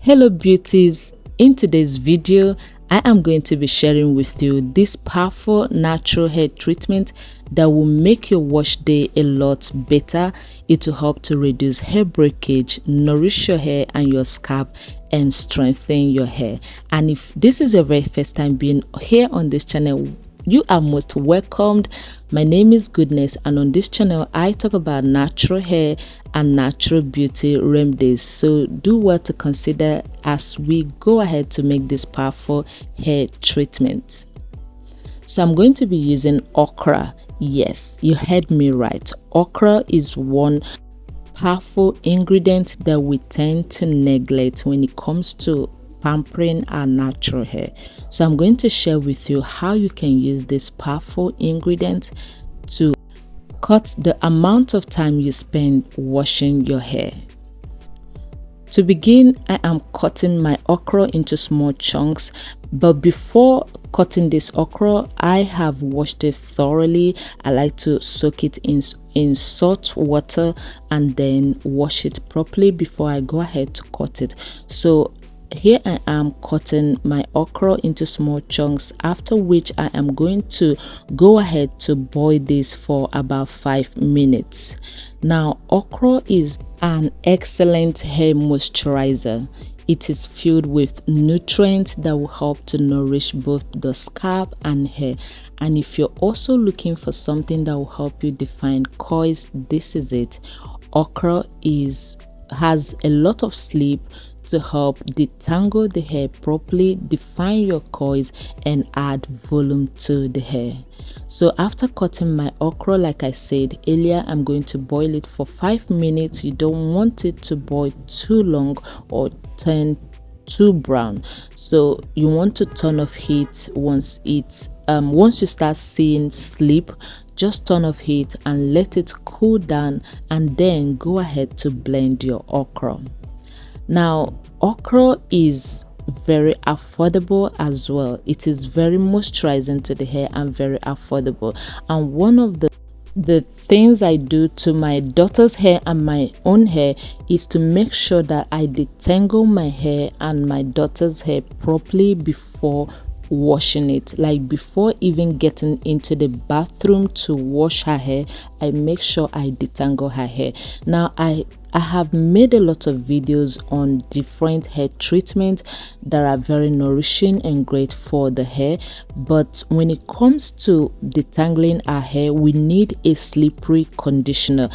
Hello beauties, in today's video I am going to be sharing with you this powerful natural hair treatment that will make your wash day a lot better. It will help to reduce hair breakage, nourish your hair and your scalp, and strengthen your hair. And if this is your very first time being here on this channel, you are most welcomed. My name is Goodness, and on this channel I talk about natural hair and natural beauty remedies, so do well to consider as we go ahead to make this powerful hair treatment. So I'm going to be using okra. Yes, you heard me right. Okra is one powerful ingredient that we tend to neglect when it comes to pampering our natural hair. So I'm going to share with you how you can use this powerful ingredient to cut the amount of time you spend washing your hair. To begin, I am cutting my okra into small chunks, but before cutting this okra, I have washed it thoroughly. I like to soak it in salt water and then wash it properly before I go ahead to cut it. So here I am cutting my okra into small chunks, after which I am going to go ahead to boil this for about 5 minutes. Now, okra is an excellent hair moisturizer. It is filled with nutrients that will help to nourish both the scalp and hair. And if you're also looking for something that will help you define coils, this is it. Okra has a lot of sleep to help detangle the hair properly, define your coils, and add volume to the hair. So after cutting my okra, like I said earlier, I'm going to boil it for 5 minutes. You don't want it to boil too long or turn too brown, so you want to turn off heat once you start seeing sleep. Just turn off heat and let it cool down, and then go ahead to blend your okra. Now, okra is very affordable as well. It is very moisturizing to the hair and very affordable. And one of the things I do to my daughter's hair and my own hair is to make sure that I detangle my hair and my daughter's hair properly before washing it. Like before even getting into the bathroom to wash her hair, I make sure I detangle her hair. Now I have made a lot of videos on different hair treatments that are very nourishing and great for the hair, but when it comes to detangling our hair, we need a slippery conditioner.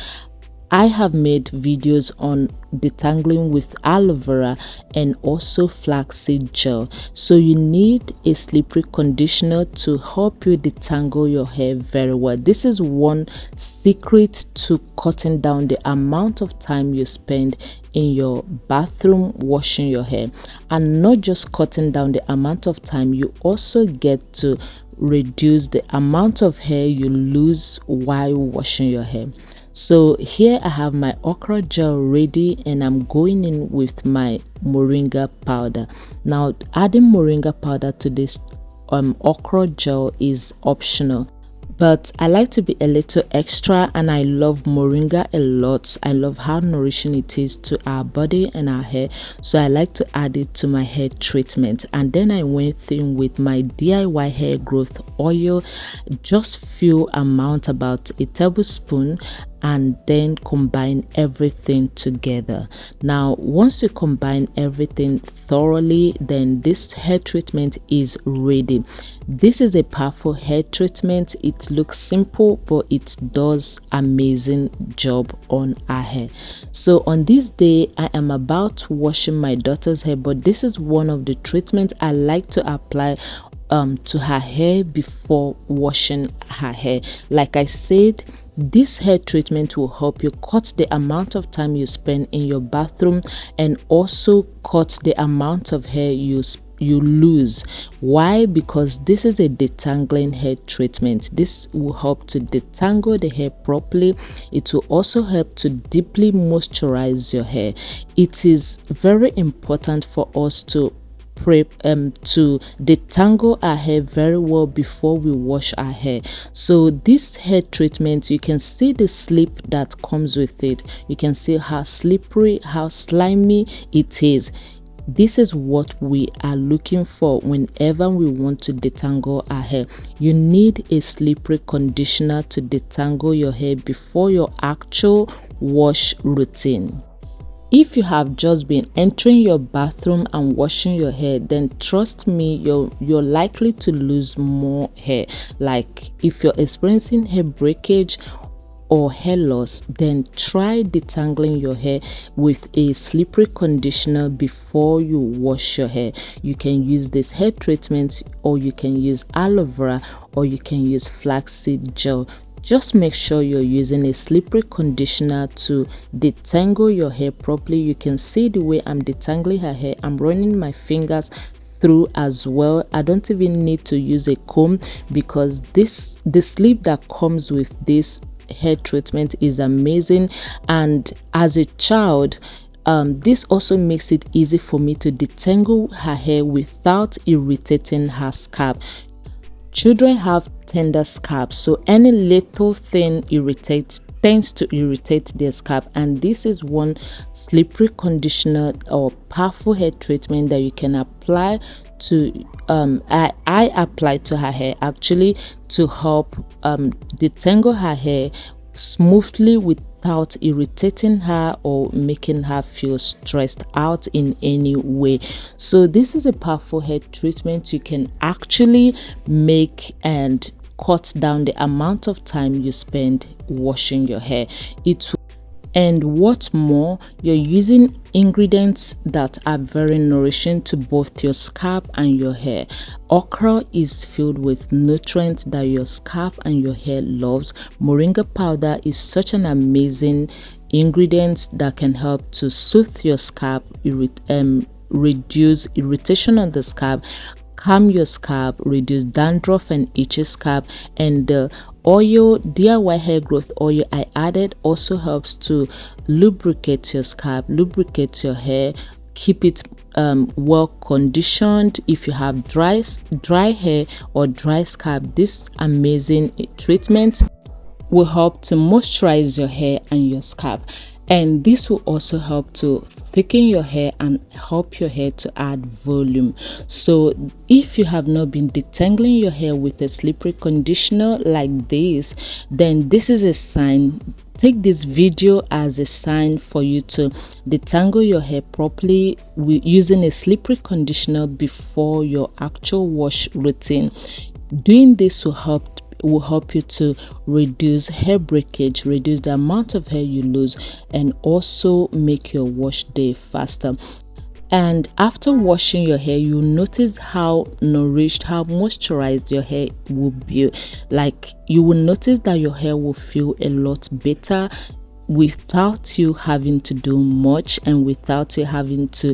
I have made videos on detangling with aloe vera and also flaxseed gel. So you need a slippery conditioner to help you detangle your hair very well. This is one secret to cutting down the amount of time you spend in your bathroom washing your hair. And not just cutting down the amount of time, you also get to reduce the amount of hair you lose while washing your hair. So here I have my okra gel ready, and I'm going in with my moringa powder. Now adding moringa powder to this okra gel is optional, but I like to be a little extra, and I love moringa a lot. I love how nourishing it is to our body and our hair, so I like to add it to my hair treatment. And then I went in with my DIY hair growth oil, just few amount, about a tablespoon, and then combine everything together. Now once you combine everything thoroughly, then this hair treatment is ready. This is a powerful hair treatment. It looks simple, but it does amazing job on our hair. So on this day I am about washing my daughter's hair, but this is one of the treatments I like to apply to her hair before washing her hair. Like I said, this hair treatment will help you cut the amount of time you spend in your bathroom, and also cut the amount of hair you lose. Why? Because this is a detangling hair treatment. This will help to detangle the hair properly. It will also help to deeply moisturize your hair. It is very important for us to detangle our hair very well before we wash our hair. So this hair treatment, you can see the slip that comes with it. You can see how slippery, how slimy it is. This is what we are looking for whenever we want to detangle our hair. You need a slippery conditioner to detangle your hair before your actual wash routine. If you have just been entering your bathroom and washing your hair, then trust me, you're likely to lose more hair. Like if you're experiencing hair breakage or hair loss, then try detangling your hair with a slippery conditioner before you wash your hair. You can use this hair treatment, or you can use aloe vera, or you can use flaxseed gel. Just make sure you're using a slippery conditioner to detangle your hair properly. You can see the way I'm detangling her hair. I'm running my fingers through as well. I don't even need to use a comb, because the sleeve that comes with this hair treatment is amazing. And as a child, this also makes it easy for me to detangle her hair without irritating her scalp. Children have tender scalps, so any little thing tends to irritate their scalp, and this is one slippery conditioner or powerful hair treatment that you can apply to I apply to her hair actually, to help detangle her hair smoothly without irritating her or making her feel stressed out in any way. So this is a powerful hair treatment you can actually make and cut down the amount of time you spend washing your hair. And what's more, you're using ingredients that are very nourishing to both your scalp and your hair. Okra is filled with nutrients that your scalp and your hair loves. Moringa powder is such an amazing ingredient that can help to soothe your scalp, reduce irritation on the scalp, calm your scalp, reduce dandruff and itchy scalp. And the oil, DIY hair growth oil I added, also helps to lubricate your scalp, lubricate your hair, keep it well conditioned. If you have dry hair or dry scalp, this amazing treatment will help to moisturize your hair and your scalp. And this will also help to thicken your hair and help your hair to add volume. So if you have not been detangling your hair with a slippery conditioner like this, then this is a sign. Take this video as a sign for you to detangle your hair properly using a slippery conditioner before your actual wash routine. Doing this will help you to reduce hair breakage, reduce the amount of hair you lose, and also make your wash day faster. And after washing your hair, you'll notice how nourished, how moisturized your hair will be. Like, you will notice that your hair will feel a lot better without you having to do much, and without you having to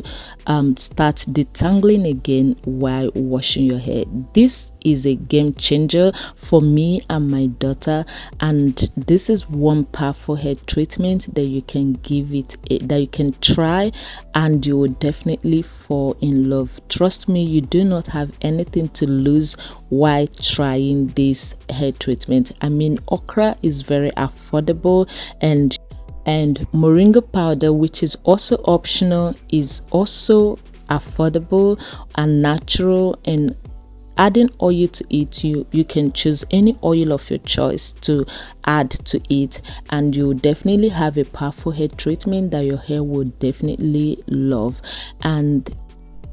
start detangling again while washing your hair. This is a game changer for me and my daughter, and this is one powerful hair treatment that you can that you can try, and you will definitely fall in love. Trust me, you do not have anything to lose while trying this hair treatment. I mean, okra is very affordable, and moringa powder, which is also optional, is also affordable and natural. And adding oil to it, you can choose any oil of your choice to add to it, and you definitely have a powerful hair treatment that your hair will definitely love. And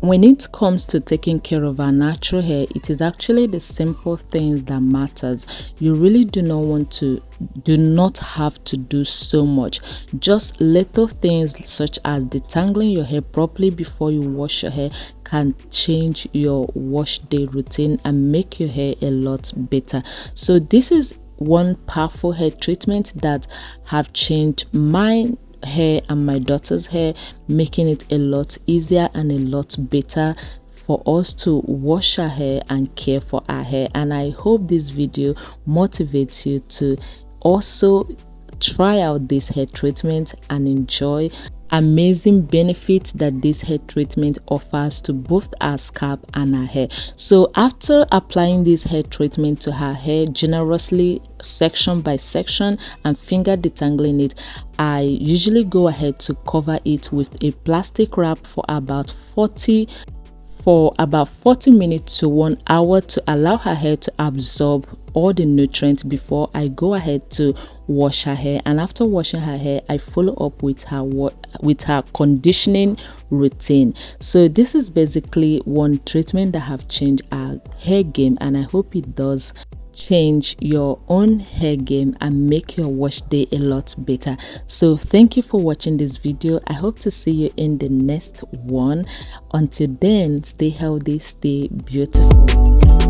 when it comes to taking care of our natural hair, it is actually the simple things that matters. You really do not have to do so much. Just little things such as detangling your hair properly before you wash your hair can change your wash day routine and make your hair a lot better. So this is one powerful hair treatment that have changed my hair and my daughter's hair, making it a lot easier and a lot better for us to wash our hair and care for our hair. And I hope this video motivates you to also try out this hair treatment and enjoy. amazing benefits that this hair treatment offers to both our scalp and our hair. So after applying this hair treatment to her hair generously, section by section, and finger detangling it, I usually go ahead to cover it with a plastic wrap for about 40 minutes to 1 hour to allow her hair to absorb all the nutrients before I go ahead to wash her hair. And after washing her hair, I follow up with her conditioning routine. So this is basically one treatment that have changed our hair game, and I hope it does change your own hair game and make your wash day a lot better. So thank you for watching this video. I hope to see you in the next one. Until then, stay healthy, stay beautiful.